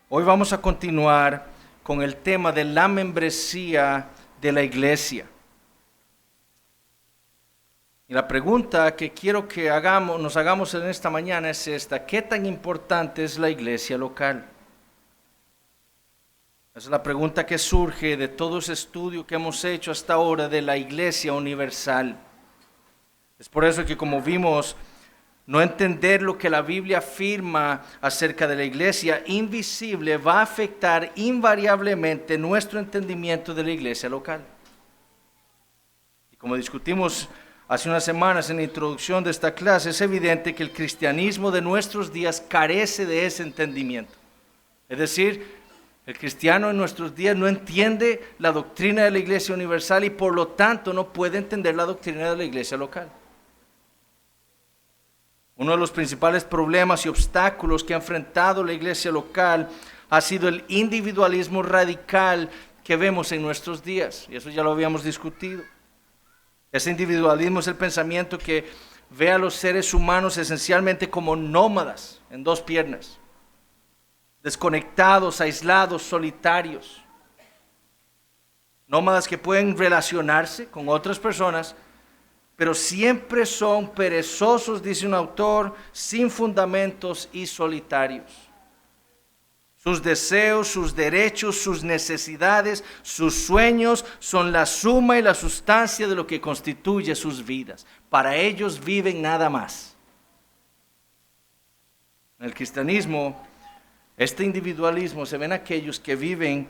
Hoy vamos a continuar con el tema de la membresía de la iglesia. Y la pregunta que quiero que nos hagamos en esta mañana es esta: ¿qué tan importante es la iglesia local? Esa es la pregunta que surge de todo ese estudio que hemos hecho hasta ahora de la iglesia universal. Es por eso que, como vimos, no entender lo que la Biblia afirma acerca de la iglesia invisible va a afectar invariablemente nuestro entendimiento de la iglesia local. Y como discutimos hace unas semanas en la introducción de esta clase, es evidente que el cristianismo de nuestros días carece de ese entendimiento. Es decir, el cristiano en nuestros días no entiende la doctrina de la iglesia universal y por lo tanto no puede entender la doctrina de la iglesia local. Uno de los principales problemas y obstáculos que ha enfrentado la iglesia local ha sido el individualismo radical que vemos en nuestros días, y eso ya lo habíamos discutido. Ese individualismo es el pensamiento que ve a los seres humanos esencialmente como nómadas en dos piernas, desconectados, aislados, solitarios. Nómadas que pueden relacionarse con otras personas, pero siempre son perezosos, dice un autor, sin fundamentos y solitarios. Sus deseos, sus derechos, sus necesidades, sus sueños son la suma y la sustancia de lo que constituye sus vidas. Para ellos viven nada más. En el cristianismo, este individualismo se ve en aquellos que viven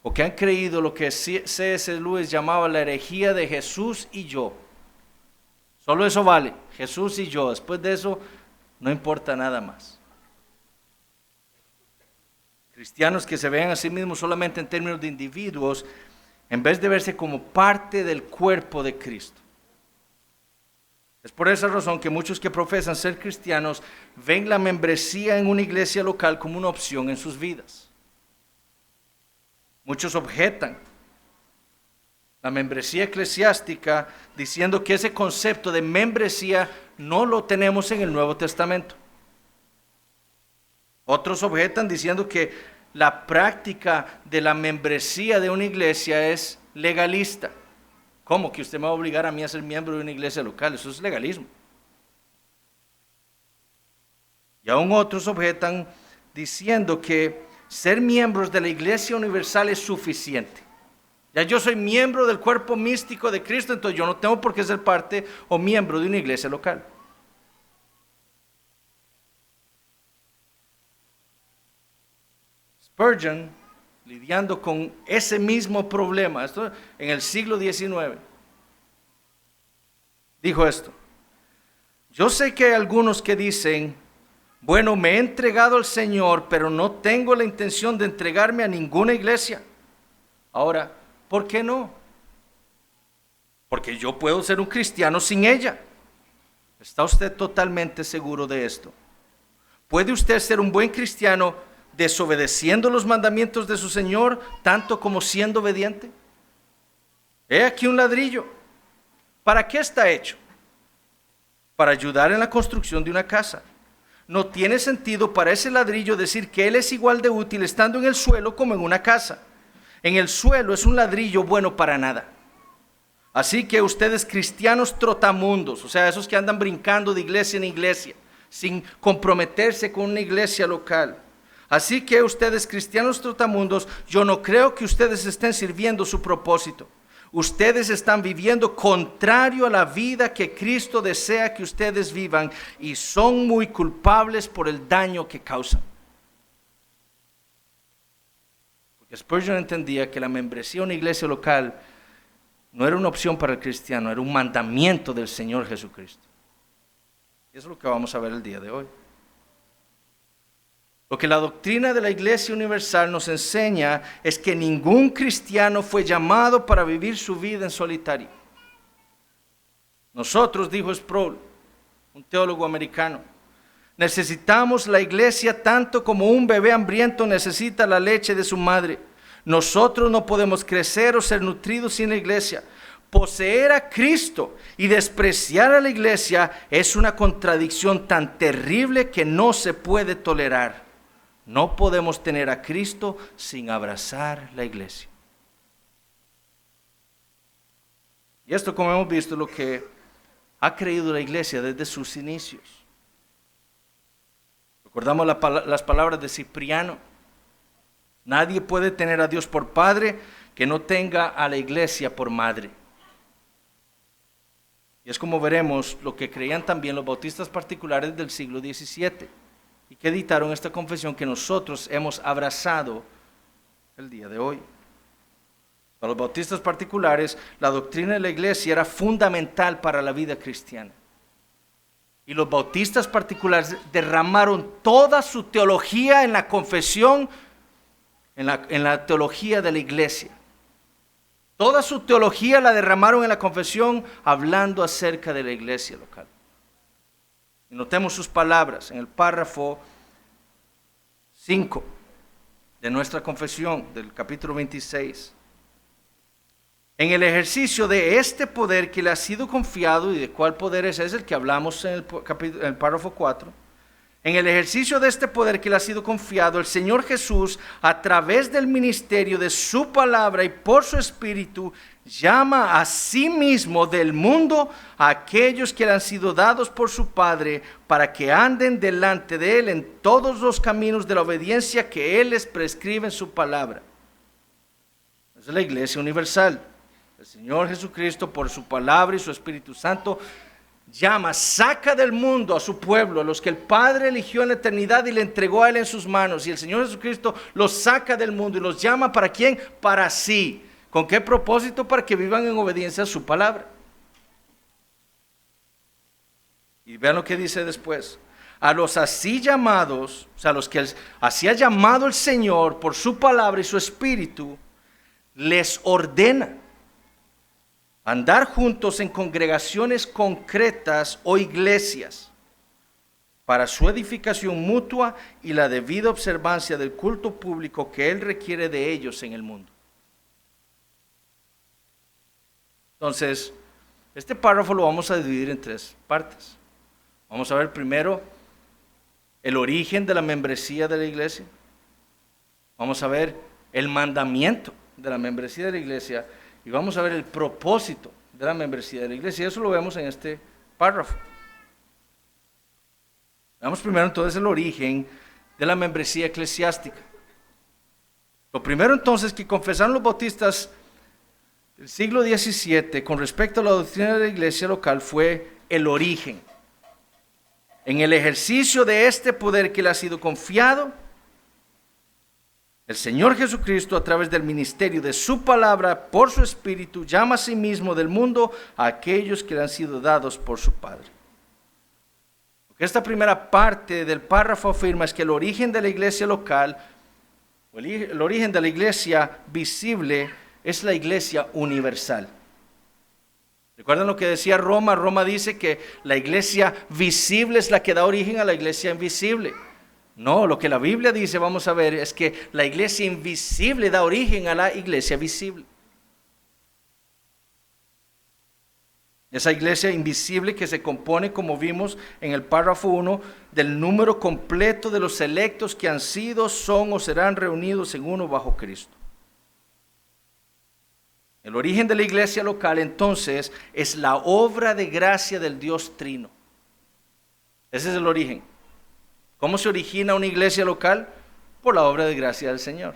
o que han creído lo que C.S. Lewis llamaba la herejía de Jesús y yo. Solo eso vale, Jesús y yo. Después de eso, no importa nada más. Cristianos que se ven a sí mismos solamente en términos de individuos, en vez de verse como parte del cuerpo de Cristo. Es por esa razón que muchos que profesan ser cristianos ven la membresía en una iglesia local como una opción en sus vidas. Muchos objetan la membresía eclesiástica diciendo que ese concepto de membresía no lo tenemos en el Nuevo Testamento. Otros objetan diciendo que la práctica de la membresía de una iglesia es legalista. ¿Cómo que usted me va a obligar a mí a ser miembro de una iglesia local? Eso es legalismo. Y aún otros objetan diciendo que ser miembros de la iglesia universal es suficiente. Ya yo soy miembro del cuerpo místico de Cristo, entonces yo no tengo por qué ser parte o miembro de una iglesia local. Spurgeon, lidiando con ese mismo problema, esto en el siglo XIX, dijo esto: yo sé que hay algunos que dicen, bueno, me he entregado al Señor, pero no tengo la intención de entregarme a ninguna iglesia. Ahora, ¿por qué no? Porque yo puedo ser un cristiano sin ella. ¿Está usted totalmente seguro de esto? ¿Puede usted ser un buen cristiano desobedeciendo los mandamientos de su Señor, tanto como siendo obediente? He aquí un ladrillo. ¿Para qué está hecho? Para ayudar en la construcción de una casa. No tiene sentido para ese ladrillo decir que él es igual de útil estando en el suelo como en una casa. En el suelo es un ladrillo bueno para nada. Así que ustedes cristianos trotamundos, o sea, esos que andan brincando de iglesia en iglesia, sin comprometerse con una iglesia local. Así que ustedes cristianos trotamundos, yo no creo que ustedes estén sirviendo su propósito. Ustedes están viviendo contrario a la vida que Cristo desea que ustedes vivan y son muy culpables por el daño que causan. Spurgeon entendía que la membresía en una iglesia local no era una opción para el cristiano, era un mandamiento del Señor Jesucristo. Y eso es lo que vamos a ver el día de hoy. Lo que la doctrina de la iglesia universal nos enseña es que ningún cristiano fue llamado para vivir su vida en solitario. Nosotros, dijo Sproul, un teólogo americano, necesitamos la iglesia tanto como un bebé hambriento necesita la leche de su madre. Nosotros no podemos crecer o ser nutridos sin la iglesia. Poseer a Cristo y despreciar a la iglesia es una contradicción tan terrible que no se puede tolerar. No podemos tener a Cristo sin abrazar la iglesia. Y esto, como hemos visto, es lo que ha creído la iglesia desde sus inicios. Recordamos las palabras de Cipriano. Nadie puede tener a Dios por padre que no tenga a la iglesia por madre. Y es como veremos lo que creían también los bautistas particulares del siglo XVII y que editaron esta confesión que nosotros hemos abrazado el día de hoy. Para los bautistas particulares, la doctrina de la iglesia era fundamental para la vida cristiana. Y los bautistas particulares derramaron toda su teología en la confesión, en la teología de la iglesia. Toda su teología la derramaron en la confesión hablando acerca de la iglesia local. Y notemos sus palabras en el párrafo 5 de nuestra confesión del capítulo 26. En el ejercicio de este poder que le ha sido confiado, y de cuál poder es el que hablamos en el párrafo 4, en el ejercicio de este poder que le ha sido confiado, el Señor Jesús, a través del ministerio de su palabra y por su Espíritu, llama a sí mismo del mundo a aquellos que le han sido dados por su Padre, para que anden delante de Él en todos los caminos de la obediencia que Él les prescribe en su palabra. Esa es la iglesia universal. El Señor Jesucristo, por su palabra y su Espíritu Santo, llama, saca del mundo a su pueblo, a los que el Padre eligió en la eternidad y le entregó a Él en sus manos. Y el Señor Jesucristo los saca del mundo y los llama, ¿para quién? Para sí. ¿Con qué propósito? Para que vivan en obediencia a su palabra. Y vean lo que dice después. A los así llamados, o sea, a los que así ha llamado el Señor por su palabra y su Espíritu, les ordena andar juntos en congregaciones concretas o iglesias para su edificación mutua y la debida observancia del culto público que Él requiere de ellos en el mundo. Entonces, este párrafo lo vamos a dividir en tres partes. Vamos a ver primero el origen de la membresía de la iglesia. Vamos a ver el mandamiento de la membresía de la iglesia. Y vamos a ver el propósito de la membresía de la iglesia. Y eso lo vemos en este párrafo. Veamos primero entonces el origen de la membresía eclesiástica. Lo primero entonces que confesaron los bautistas del siglo XVII con respecto a la doctrina de la iglesia local fue el origen. En el ejercicio de este poder que le ha sido confiado, el Señor Jesucristo, a través del ministerio de su palabra, por su Espíritu, llama a sí mismo del mundo a aquellos que le han sido dados por su Padre. Lo que esta primera parte del párrafo afirma es que el origen de la iglesia local, o el origen de la iglesia visible, es la iglesia universal. ¿Recuerdan lo que decía Roma? Roma dice que la iglesia visible es la que da origen a la iglesia invisible. No, lo que la Biblia dice, vamos a ver, es que la iglesia invisible da origen a la iglesia visible. Esa iglesia invisible que se compone, como vimos en el párrafo 1, del número completo de los electos que han sido, son o serán reunidos en uno bajo Cristo. El origen de la iglesia local, entonces, es la obra de gracia del Dios Trino. Ese es el origen. ¿Cómo se origina una iglesia local? Por la obra de gracia del Señor.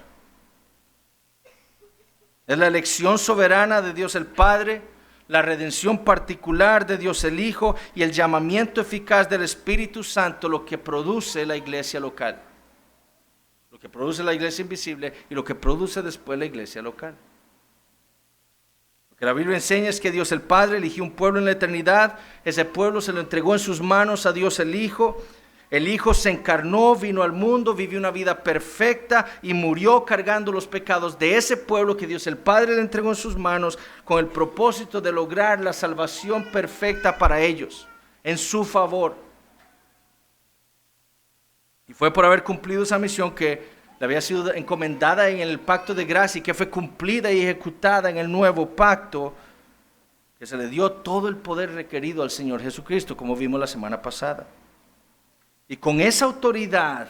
Es la elección soberana de Dios el Padre, la redención particular de Dios el Hijo y el llamamiento eficaz del Espíritu Santo lo que produce la iglesia local. Lo que produce la iglesia invisible y lo que produce después la iglesia local. Lo que la Biblia enseña es que Dios el Padre eligió un pueblo en la eternidad, ese pueblo se lo entregó en sus manos a Dios el Hijo se encarnó, vino al mundo, vivió una vida perfecta y murió cargando los pecados de ese pueblo que Dios el Padre le entregó en sus manos con el propósito de lograr la salvación perfecta para ellos, en su favor. Y fue por haber cumplido esa misión que le había sido encomendada en el pacto de gracia y que fue cumplida y ejecutada en el nuevo pacto, que se le dio todo el poder requerido al Señor Jesucristo, como vimos la semana pasada. Y con esa autoridad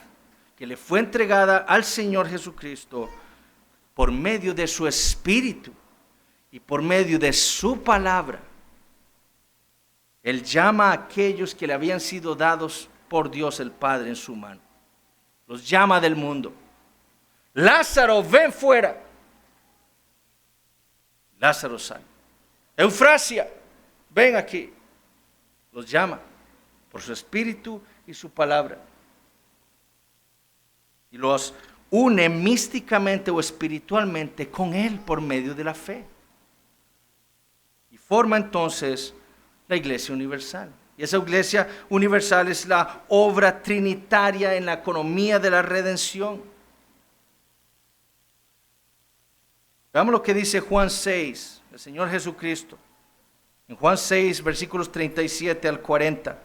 que le fue entregada al Señor Jesucristo por medio de su Espíritu y por medio de su palabra. Él llama a aquellos que le habían sido dados por Dios el Padre en su mano. Los llama del mundo. Lázaro, ven fuera. Lázaro sale. Eufrasia, ven aquí. Los llama por su espíritu y su palabra. Y los une místicamente o espiritualmente con Él por medio de la fe. Y forma entonces la Iglesia Universal. Y esa Iglesia Universal es la obra trinitaria en la economía de la redención. Veamos lo que dice Juan 6, el Señor Jesucristo. En Juan 6, versículos 37 al 40.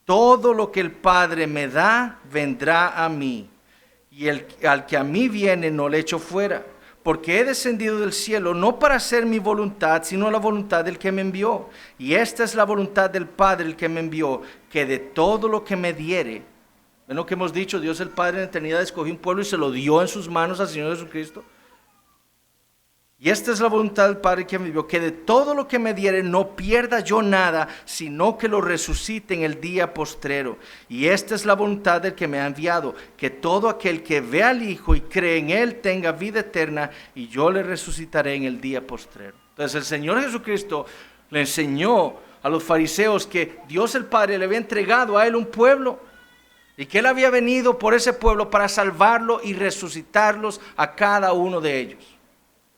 Todo lo que el Padre me da, vendrá a mí. Y al que a mí viene, no le echo fuera. Porque he descendido del cielo, no para hacer mi voluntad, sino la voluntad del que me envió. Y esta es la voluntad del Padre, el que me envió, que de todo lo que me diere. ¿Ven lo que hemos dicho? Dios el Padre en la eternidad escogió un pueblo y se lo dio en sus manos al Señor Jesucristo. Y esta es la voluntad del Padre que me envió, que de todo lo que me diere no pierda yo nada, sino que lo resucite en el día postrero. Y esta es la voluntad del que me ha enviado, que todo aquel que ve al Hijo y cree en Él tenga vida eterna, y yo le resucitaré en el día postrero. Entonces el Señor Jesucristo le enseñó a los fariseos que Dios el Padre le había entregado a Él un pueblo, y que Él había venido por ese pueblo para salvarlo y resucitarlos a cada uno de ellos,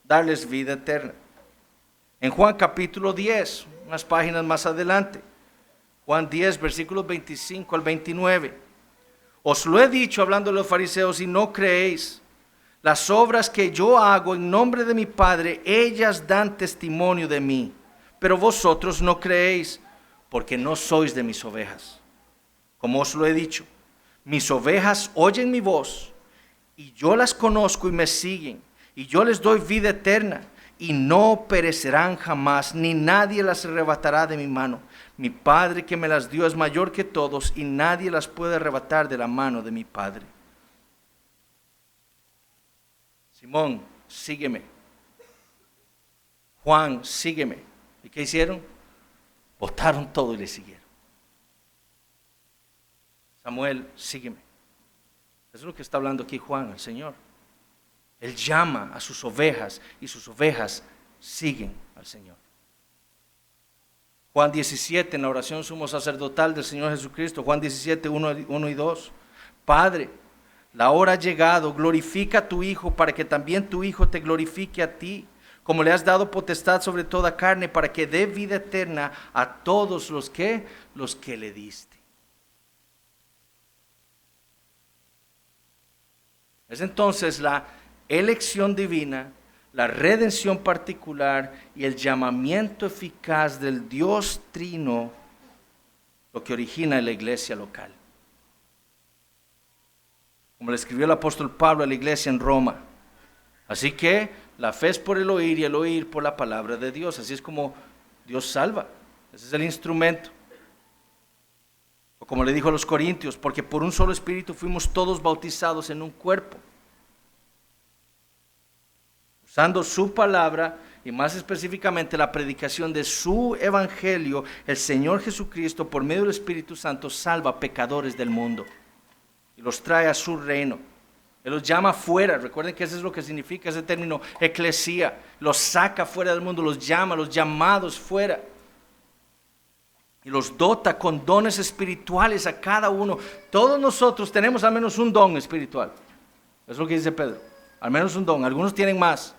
darles vida eterna. En Juan capítulo 10, unas páginas más adelante, Juan 10, versículos 25 al 29. Os lo he dicho, hablando de los fariseos, y no creéis. Las obras que yo hago en nombre de mi Padre, ellas dan testimonio de mí. Pero vosotros no creéis, porque no sois de mis ovejas. Como os lo he dicho, mis ovejas oyen mi voz, y yo las conozco y me siguen. Y yo les doy vida eterna, y no perecerán jamás, ni nadie las arrebatará de mi mano. Mi Padre que me las dio es mayor que todos, y nadie las puede arrebatar de la mano de mi Padre. Simón, sígueme. Juan, sígueme. ¿Y qué hicieron? Botaron todo y le siguieron. Samuel, sígueme. Eso es lo que está hablando aquí Juan, el Señor. Él llama a sus ovejas y sus ovejas siguen al Señor. Juan 17, en la oración sumo sacerdotal del Señor Jesucristo, Juan 17, 1 y 2. Padre, la hora ha llegado, glorifica a tu Hijo para que también tu Hijo te glorifique a ti, como le has dado potestad sobre toda carne, para que dé vida eterna a todos los que le diste. Es entonces la elección divina, la redención particular y el llamamiento eficaz del Dios Trino lo que origina la iglesia local. Como le escribió el apóstol Pablo a la iglesia en Roma. Así que la fe es por el oír y el oír por la palabra de Dios. Así es como Dios salva. Ese es el instrumento. O como le dijo a los corintios, porque por un solo espíritu fuimos todos bautizados en un cuerpo. Usando su palabra y más específicamente la predicación de su evangelio, el Señor Jesucristo por medio del Espíritu Santo salva a pecadores del mundo y los trae a su reino. Él los llama fuera. Recuerden que eso es lo que significa ese término eclesía. Los saca fuera del mundo, los llama, los llamados fuera. Y los dota con dones espirituales a cada uno. Todos nosotros tenemos al menos un don espiritual. Eso es lo que dice Pedro. Al menos un don. Algunos tienen más,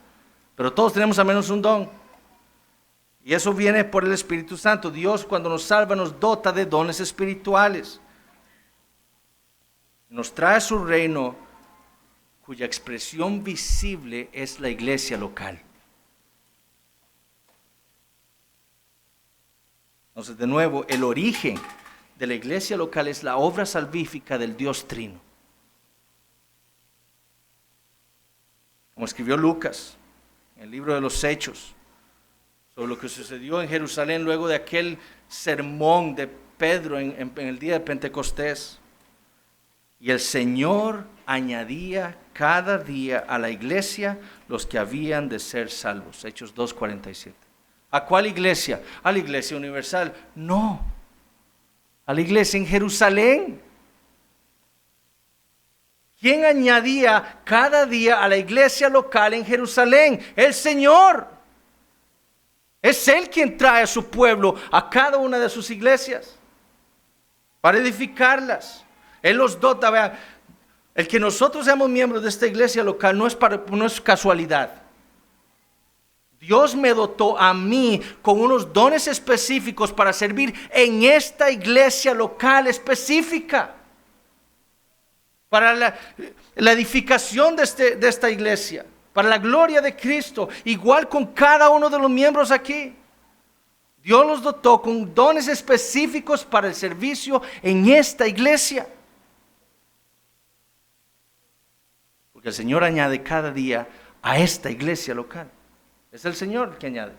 pero todos tenemos al menos un don. Y eso viene por el Espíritu Santo. Dios, cuando nos salva, nos dota de dones espirituales. Nos trae a su reino, cuya expresión visible es la iglesia local. Entonces, de nuevo, el origen de la iglesia local es la obra salvífica del Dios Trino. Como escribió Lucas en el libro de los Hechos, sobre lo que sucedió en Jerusalén luego de aquel sermón de Pedro en el día de Pentecostés. Y el Señor añadía cada día a la iglesia los que habían de ser salvos. Hechos 2:47. ¿A cuál iglesia? A la iglesia universal. No, a la iglesia en Jerusalén. ¿Quién añadía cada día a la iglesia local en Jerusalén? El Señor. Es Él quien trae a su pueblo a cada una de sus iglesias para edificarlas. Él los dota. Vean, el que nosotros seamos miembros de esta iglesia local no es casualidad. Dios me dotó a mí con unos dones específicos para servir en esta iglesia local específica. Para la edificación de esta iglesia. Para la gloria de Cristo. Igual con cada uno de los miembros aquí. Dios los dotó con dones específicos para el servicio en esta iglesia. Porque el Señor añade cada día a esta iglesia local. Es el Señor el que añade.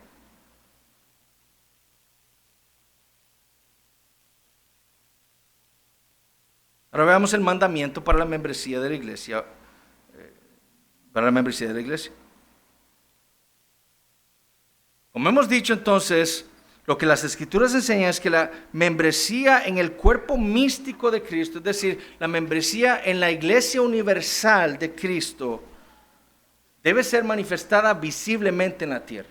Ahora veamos el mandamiento para la membresía de la iglesia. Como hemos dicho entonces, lo que las Escrituras enseñan es que la membresía en el cuerpo místico de Cristo, es decir, la membresía en la iglesia universal de Cristo, debe ser manifestada visiblemente en la tierra.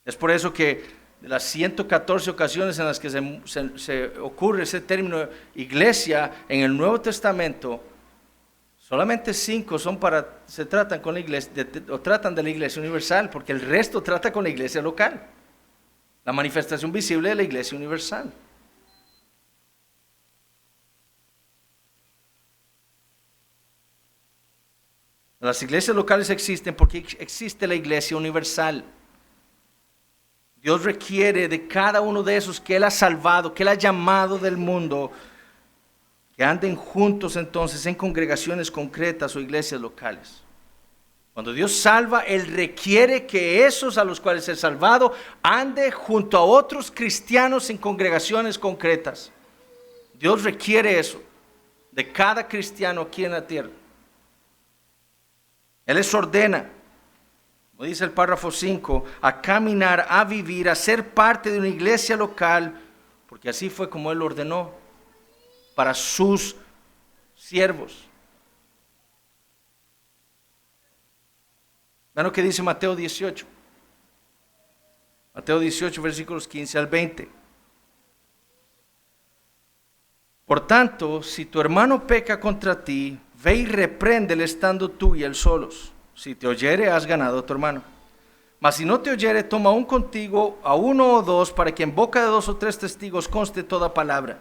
Es por eso que de las 114 ocasiones en las que se ocurre ese término iglesia en el Nuevo Testamento, solamente 5 se tratan con la iglesia, o tratan de la iglesia universal, porque el resto trata con la iglesia local. La manifestación visible de la iglesia universal. Las iglesias locales existen porque existe la iglesia universal. Dios requiere de cada uno de esos que Él ha salvado, que Él ha llamado del mundo, que anden juntos entonces en congregaciones concretas o iglesias locales. Cuando Dios salva, Él requiere que esos a los cuales es salvado ande junto a otros cristianos en congregaciones concretas. Dios requiere eso de cada cristiano aquí en la tierra. Él les ordena, como dice el párrafo 5, a caminar, a vivir, a ser parte de una iglesia local, porque así fue como Él ordenó para sus siervos. Vean lo que dice Mateo 18. Mateo 18, versículos 15 al 20. Por tanto, si tu hermano peca contra ti, ve y repréndele estando tú y él solos. Si te oyere, has ganado a tu hermano. Mas si no te oyere, toma aún contigo a 1 o 2, para que en boca de 2 o 3 testigos conste toda palabra.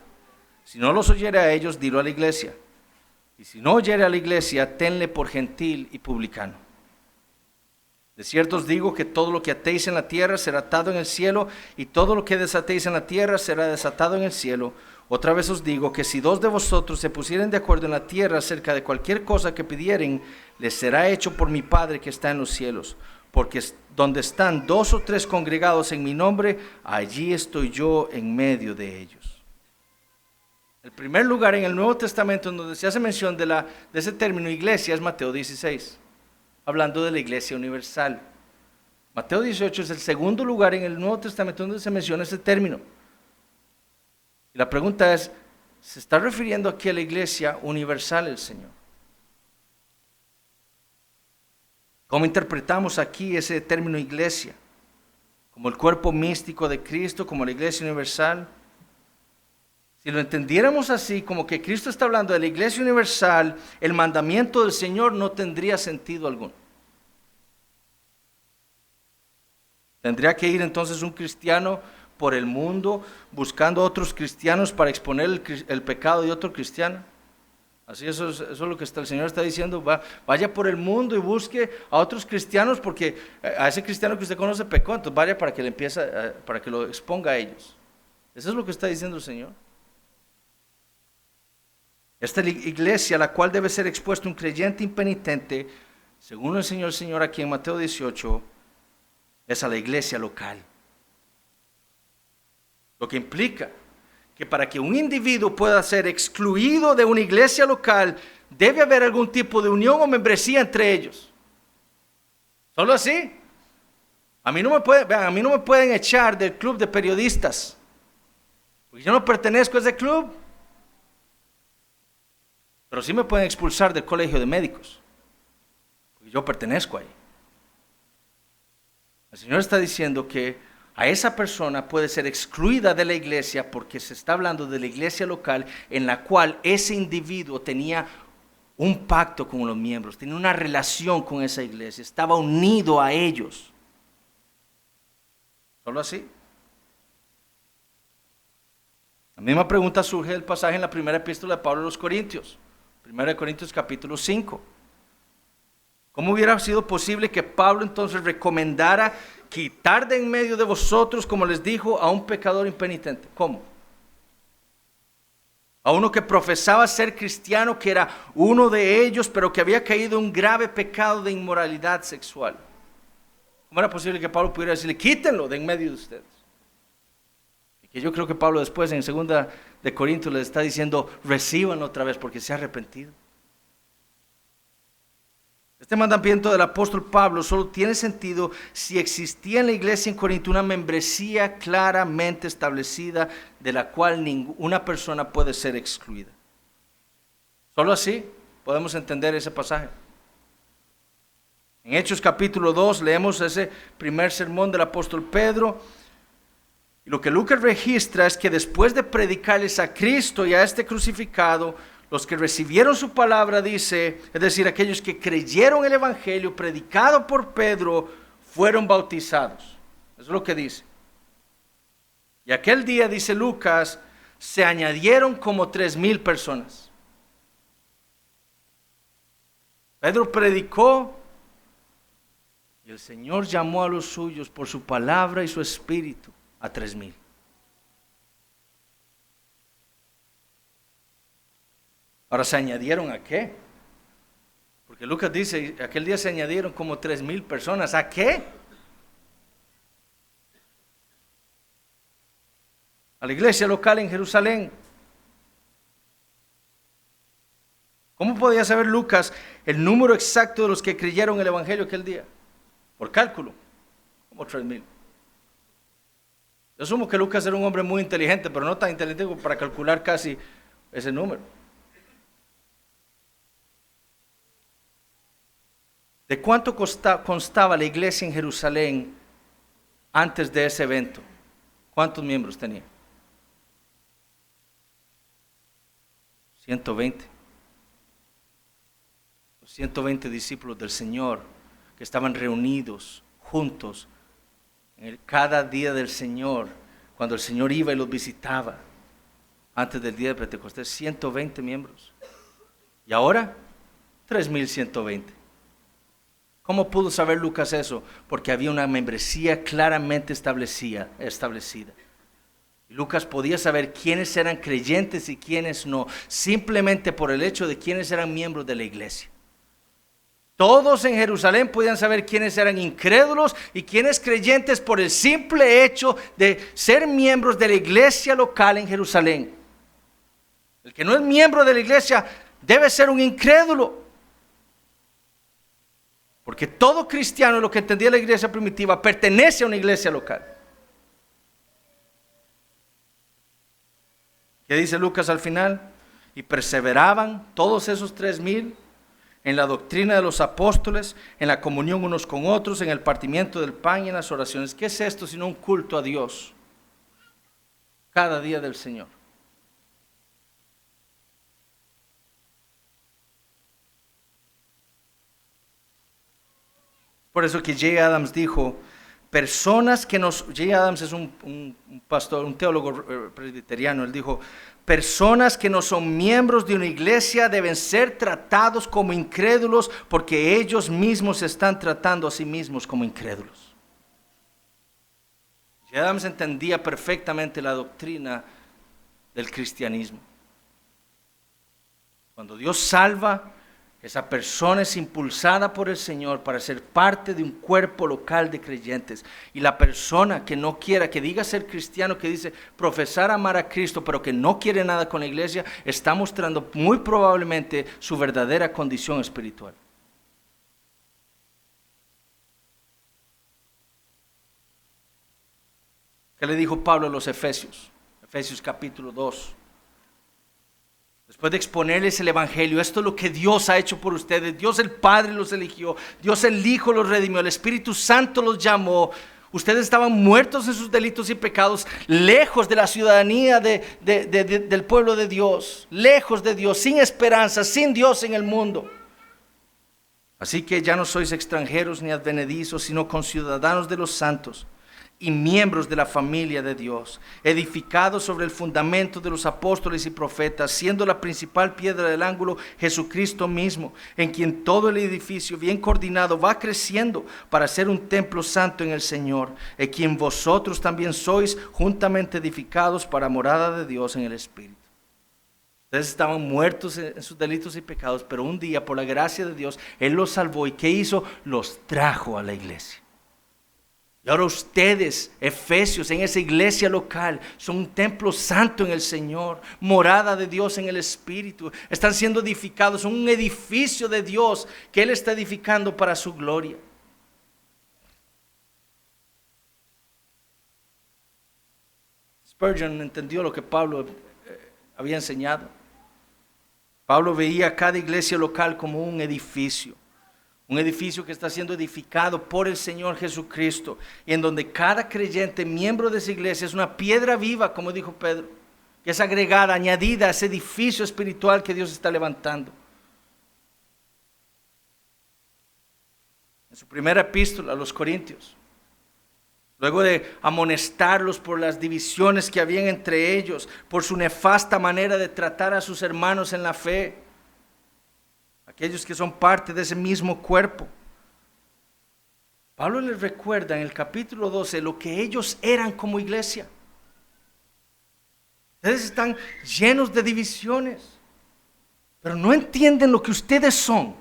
Si no los oyere a ellos, dilo a la iglesia. Y si no oyere a la iglesia, tenle por gentil y publicano. De cierto os digo que todo lo que atéis en la tierra será atado en el cielo, y todo lo que desatéis en la tierra será desatado en el cielo. Otra vez os digo que si 2 de vosotros se pusieren de acuerdo en la tierra acerca de cualquier cosa que pidieren, les será hecho por mi Padre que está en los cielos. Porque donde están 2 o 3 congregados en mi nombre, allí estoy yo en medio de ellos. El primer lugar en el Nuevo Testamento en donde se hace mención de ese término iglesia es Mateo 16, hablando de la iglesia universal. Mateo 18 es el segundo lugar en el Nuevo Testamento donde se menciona ese término. Y la pregunta es, ¿se está refiriendo aquí a la iglesia universal el Señor? ¿Cómo interpretamos aquí ese término iglesia? ¿Como el cuerpo místico de Cristo, como la iglesia universal? Si lo entendiéramos así, como que Cristo está hablando de la iglesia universal, el mandamiento del Señor no tendría sentido alguno. Tendría que ir entonces un cristiano por el mundo buscando a otros cristianos para exponer el pecado de otro cristiano. Así eso es lo que el Señor está diciendo. Vaya por el mundo y busque a otros cristianos, porque a ese cristiano que usted conoce pecó, entonces vaya para que para que lo exponga a ellos. Eso es lo que está diciendo el Señor. Esta iglesia, a la cual debe ser expuesto un creyente impenitente, según lo enseñó el Señor aquí en Mateo 18, es a la iglesia local. Lo que implica que para que un individuo pueda ser excluido de una iglesia local, debe haber algún tipo de unión o membresía entre ellos. Solo así. A mí no me pueden echar del club de periodistas, porque yo no pertenezco a ese club. Pero sí me pueden expulsar del colegio de médicos, porque yo pertenezco ahí. El Señor está diciendo que a esa persona puede ser excluida de la iglesia porque se está hablando de la iglesia local en la cual ese individuo tenía un pacto con los miembros, tenía una relación con esa iglesia, estaba unido a ellos. Solo así. La misma pregunta surge del pasaje en la primera epístola de Pablo a los Corintios, 1 Corintios capítulo 5. ¿Cómo hubiera sido posible que Pablo entonces recomendara quitar de en medio de vosotros, como les dijo, a un pecador impenitente? ¿Cómo? A uno que profesaba ser cristiano, que era uno de ellos, pero que había caído en un grave pecado de inmoralidad sexual. ¿Cómo era posible que Pablo pudiera decirle, quítenlo de en medio de ustedes? Y que yo creo que Pablo después en 2 de Corintios les está diciendo, recíbanlo otra vez porque se ha arrepentido. Este mandamiento del apóstol Pablo solo tiene sentido si existía en la iglesia en Corinto una membresía claramente establecida de la cual ninguna persona puede ser excluida. Solo así podemos entender ese pasaje. En Hechos capítulo 2 leemos ese primer sermón del apóstol Pedro. Y lo que Lucas registra es que después de predicarles a Cristo y a este crucificado, los que recibieron su palabra, dice, es decir, aquellos que creyeron el evangelio predicado por Pedro, fueron bautizados. Eso es lo que dice. Y aquel día, dice Lucas, se añadieron como 3,000 personas. Pedro predicó y el Señor llamó a los suyos por su palabra y su espíritu a 3,000. Ahora, ¿se añadieron a qué? Porque Lucas dice, aquel día se añadieron como 3,000 personas. ¿A qué? A la iglesia local en Jerusalén. ¿Cómo podía saber Lucas el número exacto de los que creyeron el evangelio aquel día? Por cálculo, como 3,000. Yo asumo que Lucas era un hombre muy inteligente, pero no tan inteligente como para calcular casi ese número. ¿De cuánto constaba la iglesia en Jerusalén antes de ese evento? ¿Cuántos miembros tenía? 120. Los 120 discípulos del Señor que estaban reunidos juntos cada día del Señor, cuando el Señor iba y los visitaba antes del día de Pentecostés, 120 miembros. Y ahora, 3,120. ¿Cómo pudo saber Lucas eso? Porque había una membresía claramente establecida. Y Lucas podía saber quiénes eran creyentes y quiénes no, simplemente por el hecho de quiénes eran miembros de la iglesia. Todos en Jerusalén podían saber quiénes eran incrédulos y quiénes creyentes por el simple hecho de ser miembros de la iglesia local en Jerusalén. El que no es miembro de la iglesia debe ser un incrédulo. Porque todo cristiano, lo que entendía la iglesia primitiva, pertenece a una iglesia local. ¿Qué dice Lucas al final? Y perseveraban todos esos 3,000 en la doctrina de los apóstoles, en la comunión unos con otros, en el partimiento del pan y en las oraciones. ¿Qué es esto sino un culto a Dios cada día del Señor? Por eso que J. Adams dijo, J. Adams es un pastor, un teólogo presbiteriano, él dijo, personas que no son miembros de una iglesia deben ser tratados como incrédulos porque ellos mismos se están tratando a sí mismos como incrédulos. J. Adams entendía perfectamente la doctrina del cristianismo. Cuando Dios salva, esa persona es impulsada por el Señor para ser parte de un cuerpo local de creyentes. Y la persona que no quiera, que diga ser cristiano, que dice profesar amar a Cristo, pero que no quiere nada con la iglesia, está mostrando muy probablemente su verdadera condición espiritual. ¿Qué le dijo Pablo a los Efesios? Efesios capítulo 2. Después de exponerles el Evangelio, esto es lo que Dios ha hecho por ustedes. Dios el Padre los eligió, Dios el Hijo los redimió, el Espíritu Santo los llamó. Ustedes estaban muertos en sus delitos y pecados, lejos de la ciudadanía del pueblo de Dios, lejos de Dios, sin esperanza, sin Dios en el mundo. Así que ya no sois extranjeros ni advenedizos, sino conciudadanos de los santos y miembros de la familia de Dios, edificados sobre el fundamento de los apóstoles y profetas, siendo la principal piedra del ángulo Jesucristo mismo, en quien todo el edificio bien coordinado va creciendo para ser un templo santo en el Señor, en quien vosotros también sois juntamente edificados para morada de Dios en el Espíritu. Ustedes estaban muertos en sus delitos y pecados, pero un día por la gracia de Dios Él los salvó. ¿Y qué hizo? Los trajo a la iglesia. Y ahora ustedes, Efesios, en esa iglesia local, son un templo santo en el Señor, morada de Dios en el Espíritu. Están siendo edificados, son un edificio de Dios que Él está edificando para su gloria. Spurgeon entendió lo que Pablo había enseñado. Pablo veía cada iglesia local como un edificio que está siendo edificado por el Señor Jesucristo, y en donde cada creyente, miembro de esa iglesia, es una piedra viva, como dijo Pedro, que es agregada, añadida a ese edificio espiritual que Dios está levantando. En su primera epístola a los Corintios, luego de amonestarlos por las divisiones que habían entre ellos, por su nefasta manera de tratar a sus hermanos en la fe, aquellos que son parte de ese mismo cuerpo, Pablo les recuerda en el capítulo 12 lo que ellos eran como iglesia. Ustedes están llenos de divisiones, pero no entienden lo que ustedes son.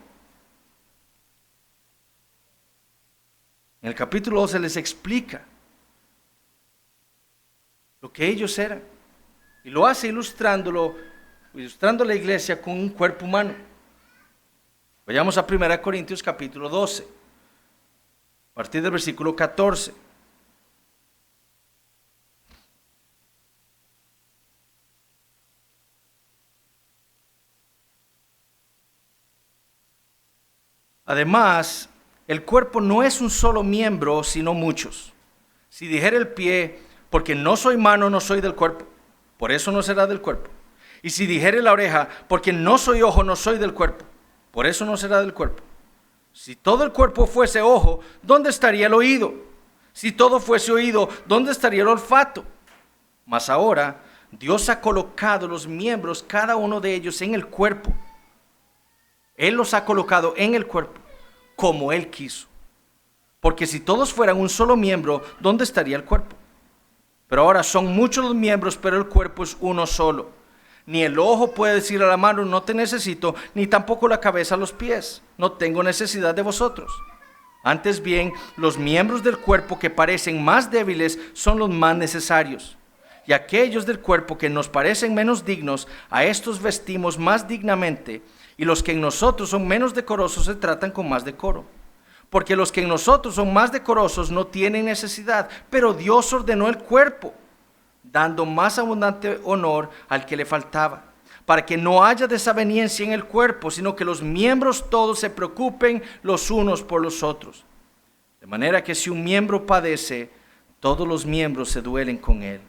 En el capítulo 12 les explica lo que ellos eran, y lo hace ilustrando la iglesia con un cuerpo humano. Vayamos a 1 Corintios capítulo 12, a partir del versículo 14. Además, el cuerpo no es un solo miembro, sino muchos. Si dijera el pie, porque no soy mano, no soy del cuerpo, por eso no será del cuerpo. Y si dijere la oreja, porque no soy ojo, no soy del cuerpo, por eso no será del cuerpo. Si todo el cuerpo fuese ojo, ¿dónde estaría el oído? Si todo fuese oído, ¿dónde estaría el olfato? Mas ahora Dios ha colocado los miembros, cada uno de ellos, en el cuerpo. Él los ha colocado en el cuerpo, como Él quiso. Porque si todos fueran un solo miembro, ¿dónde estaría el cuerpo? Pero ahora son muchos los miembros, pero el cuerpo es uno solo. Ni el ojo puede decir a la mano, no te necesito, ni tampoco la cabeza a los pies, no tengo necesidad de vosotros. Antes bien, los miembros del cuerpo que parecen más débiles son los más necesarios. Y aquellos del cuerpo que nos parecen menos dignos, a estos vestimos más dignamente, y los que en nosotros son menos decorosos se tratan con más decoro. Porque los que en nosotros son más decorosos no tienen necesidad, pero Dios ordenó el cuerpo, dando más abundante honor al que le faltaba, para que no haya desaveniencia en el cuerpo, sino que los miembros todos se preocupen los unos por los otros. De manera que si un miembro padece, todos los miembros se duelen con él.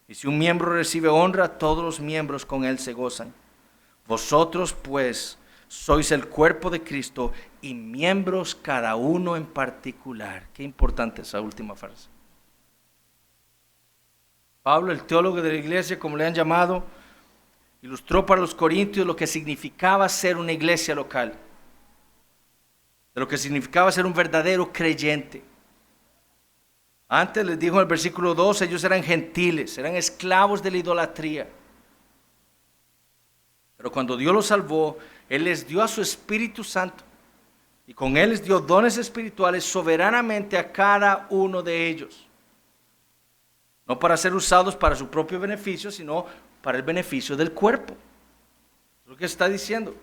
Y si un miembro recibe honra, todos los miembros con él se gozan. Vosotros, pues, sois el cuerpo de Cristo y miembros cada uno en particular. Qué importante esa última frase. Pablo, el teólogo de la iglesia, como le han llamado, ilustró para los corintios lo que significaba ser una iglesia local, de lo que significaba ser un verdadero creyente. Antes les dijo en el versículo 2, ellos eran gentiles, eran esclavos de la idolatría. Pero cuando Dios los salvó, Él les dio a su Espíritu Santo. Y con Él les dio dones espirituales soberanamente a cada uno de ellos. No para ser usados para su propio beneficio, sino para el beneficio del cuerpo. Es lo que está diciendo.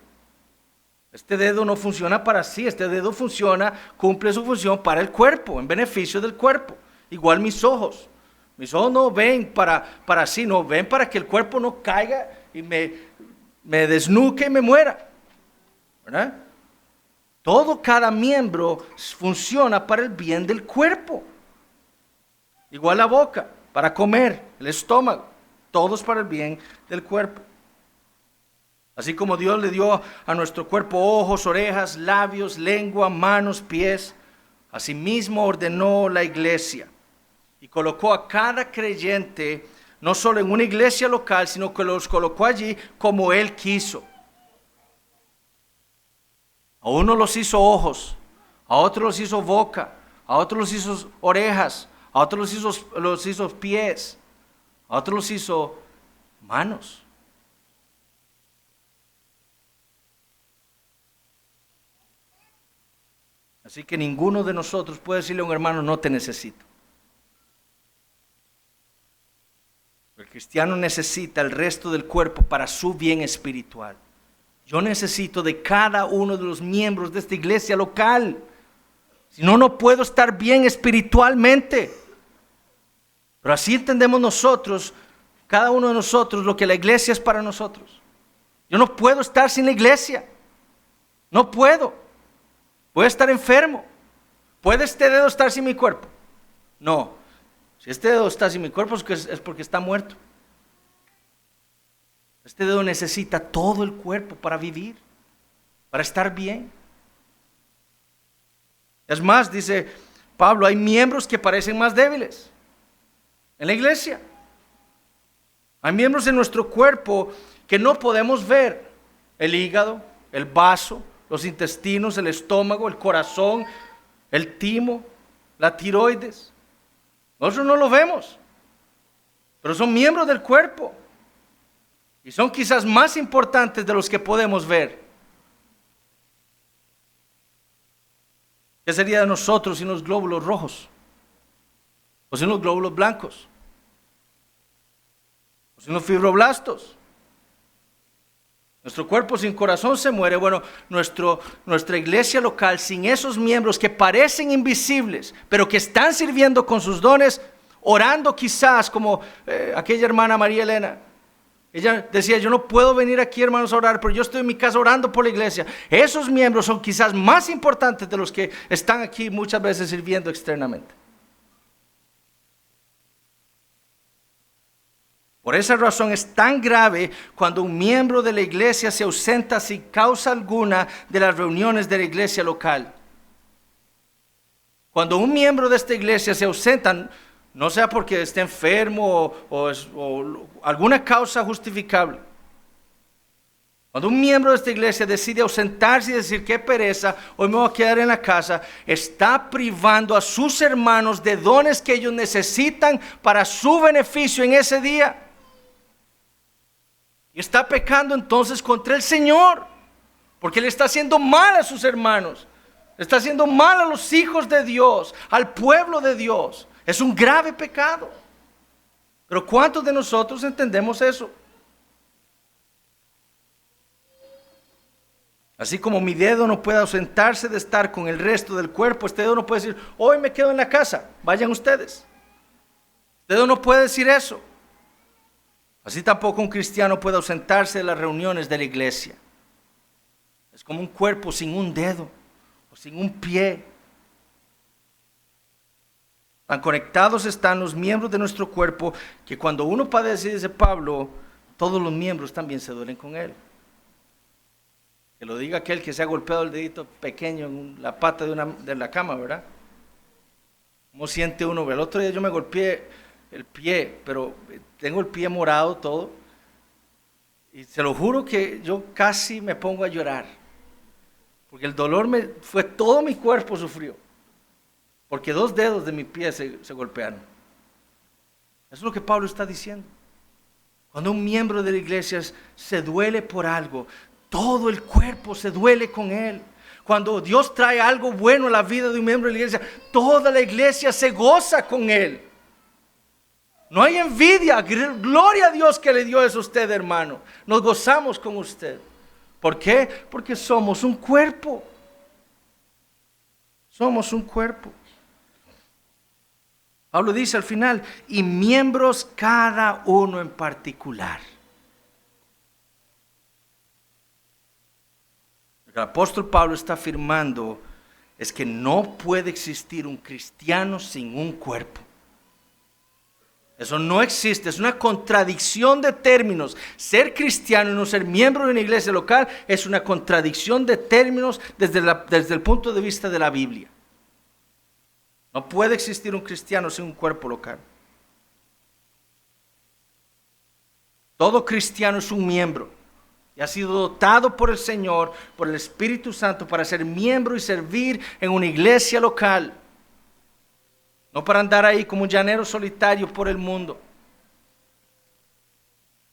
Este dedo no funciona para sí, este dedo funciona, cumple su función para el cuerpo, en beneficio del cuerpo. Igual mis ojos. Mis ojos no ven para sí, no ven para que el cuerpo no caiga y me desnuque y me muera. ¿Verdad? Cada miembro funciona para el bien del cuerpo. Igual la boca, para comer, el estómago, todos para el bien del cuerpo. Así como Dios le dio a nuestro cuerpo ojos, orejas, labios, lengua, manos, pies, asimismo ordenó la iglesia y colocó a cada creyente no solo en una iglesia local, sino que los colocó allí como Él quiso. A uno los hizo ojos, a otros los hizo boca, a otros los hizo orejas, a otros los hizo pies, a otros los hizo manos. Así que ninguno de nosotros puede decirle a un hermano, no te necesito. El cristiano necesita el resto del cuerpo para su bien espiritual. Yo necesito de cada uno de los miembros de esta iglesia local. Si no, no puedo estar bien espiritualmente. Pero así entendemos nosotros, cada uno de nosotros, lo que la iglesia es para nosotros. Yo no puedo estar sin la iglesia. No puedo. Voy a estar enfermo. ¿Puede este dedo estar sin mi cuerpo? No. Si este dedo está sin mi cuerpo es porque está muerto. Este dedo necesita todo el cuerpo para vivir, para estar bien. Es más, dice Pablo, hay miembros que parecen más débiles en la iglesia. Hay miembros en nuestro cuerpo que no podemos ver. El hígado, el vaso, los intestinos, el estómago, el corazón, el timo, la tiroides. Nosotros no lo vemos, pero son miembros del cuerpo y son quizás más importantes de los que podemos ver. ¿Qué sería de nosotros sin los glóbulos rojos? ¿O sin los glóbulos blancos? ¿O sin los fibroblastos? Nuestro cuerpo sin corazón se muere. Bueno, nuestra iglesia local sin esos miembros que parecen invisibles, pero que están sirviendo con sus dones, orando quizás como aquella hermana María Elena. Ella decía, yo no puedo venir aquí, hermanos, a orar, pero yo estoy en mi casa orando por la iglesia. Esos miembros son quizás más importantes de los que están aquí muchas veces sirviendo externamente. Por esa razón es tan grave cuando un miembro de la iglesia se ausenta sin causa alguna de las reuniones de la iglesia local. Cuando un miembro de esta iglesia se ausenta, no sea porque esté enfermo o alguna causa justificable. Cuando un miembro de esta iglesia decide ausentarse y decir qué pereza, hoy me voy a quedar en la casa, está privando a sus hermanos de dones que ellos necesitan para su beneficio en ese día. Y está pecando entonces contra el Señor, porque le está haciendo mal a sus hermanos, le está haciendo mal a los hijos de Dios, al pueblo de Dios. Es un grave pecado. Pero ¿cuántos de nosotros entendemos eso? Así como mi dedo no puede ausentarse de estar con el resto del cuerpo, este dedo no puede decir, hoy me quedo en la casa, vayan ustedes. Este dedo no puede decir eso. Así tampoco un cristiano puede ausentarse de las reuniones de la iglesia. Es como un cuerpo sin un dedo o sin un pie. Tan conectados están los miembros de nuestro cuerpo que cuando uno padece, dice Pablo, todos los miembros también se duelen con él. Que lo diga aquel que se ha golpeado el dedito pequeño en la pata de la cama, ¿verdad? ¿Cómo siente uno? El otro día yo me golpeé el pie, pero tengo el pie morado todo. Y se lo juro que yo casi me pongo a llorar. Porque el dolor fue todo mi cuerpo sufrió. Porque 2 dedos de mi pie se golpearon. Eso es lo que Pablo está diciendo. Cuando un miembro de la iglesia se duele por algo, todo el cuerpo se duele con él. Cuando Dios trae algo bueno a la vida de un miembro de la iglesia, toda la iglesia se goza con él. No hay envidia. Gloria a Dios que le dio eso a usted, hermano. Nos gozamos con usted. ¿Por qué? Porque somos un cuerpo. Somos un cuerpo. Pablo dice al final, y miembros cada uno en particular. Lo que el apóstol Pablo está afirmando es que no puede existir un cristiano sin un cuerpo. Eso no existe, es una contradicción de términos. Ser cristiano y no ser miembro de una iglesia local es una contradicción de términos desde el punto de vista de la Biblia. No puede existir un cristiano sin un cuerpo local. Todo cristiano es un miembro y ha sido dotado por el Señor, por el Espíritu Santo, para ser miembro y servir en una iglesia local. No para andar ahí como un llanero solitario por el mundo.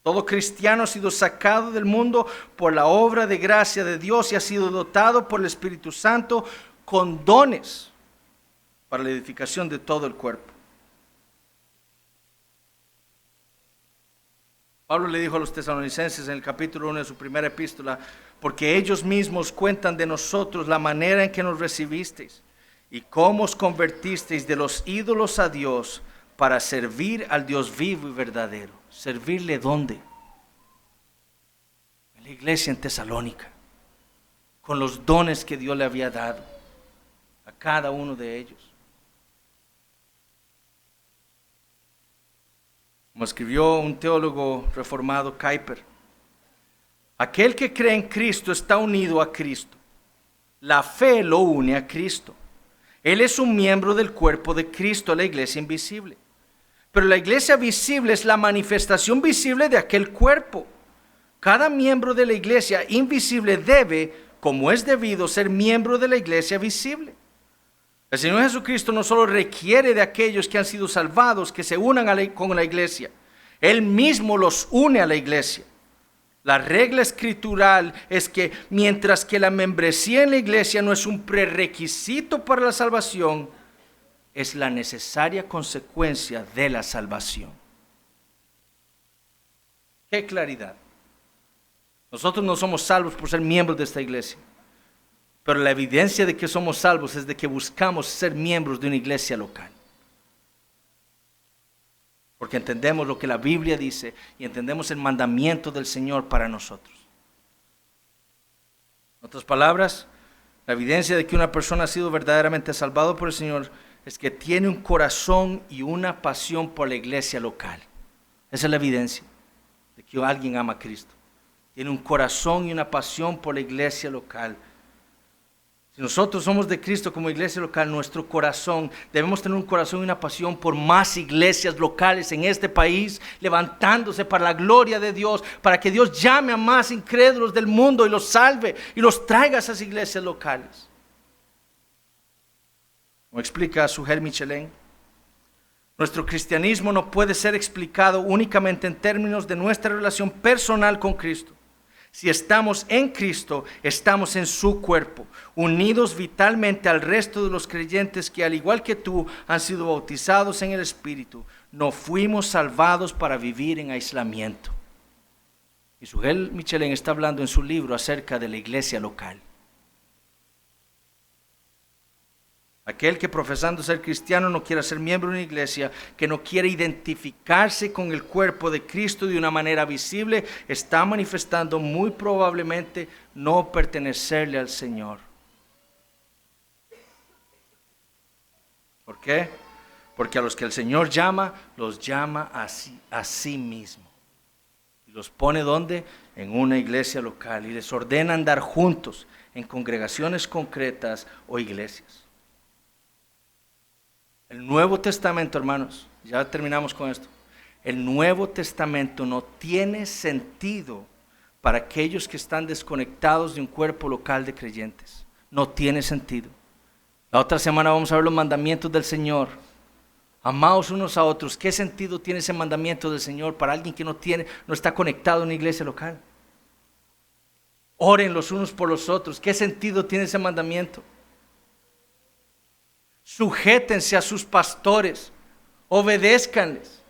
Todo cristiano ha sido sacado del mundo por la obra de gracia de Dios y ha sido dotado por el Espíritu Santo con dones para la edificación de todo el cuerpo. Pablo le dijo a los tesalonicenses en el capítulo 1 de su primera epístola, porque ellos mismos cuentan de nosotros la manera en que nos recibisteis y cómo os convertisteis de los ídolos a Dios para servir al Dios vivo y verdadero. ¿Servirle dónde? En la iglesia en Tesalónica, con los dones que Dios le había dado a cada uno de ellos. Como escribió un teólogo reformado, Kuyper, aquel que cree en Cristo está unido a Cristo. La fe lo une a Cristo. Él es un miembro del cuerpo de Cristo, la iglesia invisible. Pero la iglesia visible es la manifestación visible de aquel cuerpo. Cada miembro de la iglesia invisible debe, como es debido, ser miembro de la iglesia visible. El Señor Jesucristo no solo requiere de aquellos que han sido salvados que se unan con la iglesia, Él mismo los une a la iglesia. La regla escritural es que mientras que la membresía en la iglesia no es un prerequisito para la salvación, es la necesaria consecuencia de la salvación. ¡Qué claridad! Nosotros no somos salvos por ser miembros de esta iglesia. Pero la evidencia de que somos salvos es de que buscamos ser miembros de una iglesia local. Porque entendemos lo que la Biblia dice y entendemos el mandamiento del Señor para nosotros. En otras palabras, la evidencia de que una persona ha sido verdaderamente salvada por el Señor es que tiene un corazón y una pasión por la iglesia local. Esa es la evidencia de que alguien ama a Cristo. Tiene un corazón y una pasión por la iglesia local. Si nosotros somos de Cristo como iglesia local, nuestro corazón, debemos tener un corazón y una pasión por más iglesias locales en este país, levantándose para la gloria de Dios, para que Dios llame a más incrédulos del mundo y los salve y los traiga a esas iglesias locales. Como explica Suheil Michelin, nuestro cristianismo no puede ser explicado únicamente en términos de nuestra relación personal con Cristo. Si estamos en Cristo, estamos en su cuerpo, unidos vitalmente al resto de los creyentes que, al igual que tú, han sido bautizados en el Espíritu. No fuimos salvados para vivir en aislamiento. Y Suheil Michelin está hablando en su libro acerca de la iglesia local. Aquel que profesando ser cristiano no quiera ser miembro de una iglesia, que no quiere identificarse con el cuerpo de Cristo de una manera visible, está manifestando muy probablemente no pertenecerle al Señor. ¿Por qué? Porque a los que el Señor llama, los llama a sí mismo. Y los pone ¿dónde? En una iglesia local. Y les ordena andar juntos en congregaciones concretas o iglesias. El Nuevo Testamento, hermanos, ya terminamos con esto. El Nuevo Testamento no tiene sentido para aquellos que están desconectados de un cuerpo local de creyentes. No tiene sentido. La otra semana vamos a ver los mandamientos del Señor. Amaos unos a otros. ¿Qué sentido tiene ese mandamiento del Señor para alguien que no está conectado en una iglesia local? Oren los unos por los otros. ¿Qué sentido tiene ese mandamiento? Sujétense a sus pastores. Obedézcanles.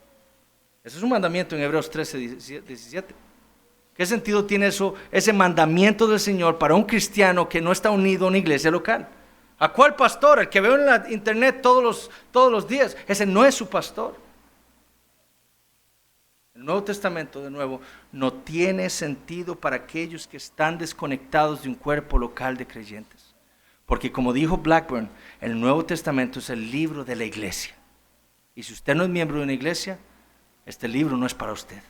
Ese es un mandamiento en Hebreos 13, 17. ¿Qué sentido tiene ese mandamiento del Señor para un cristiano que no está unido a una iglesia local? ¿A cuál pastor? El que veo en la internet todos los días. Ese no es su pastor. El Nuevo Testamento, de nuevo, no tiene sentido para aquellos que están desconectados de un cuerpo local de creyentes. Porque como dijo Blackburn, el Nuevo Testamento es el libro de la iglesia. Y si usted no es miembro de una iglesia, este libro no es para usted.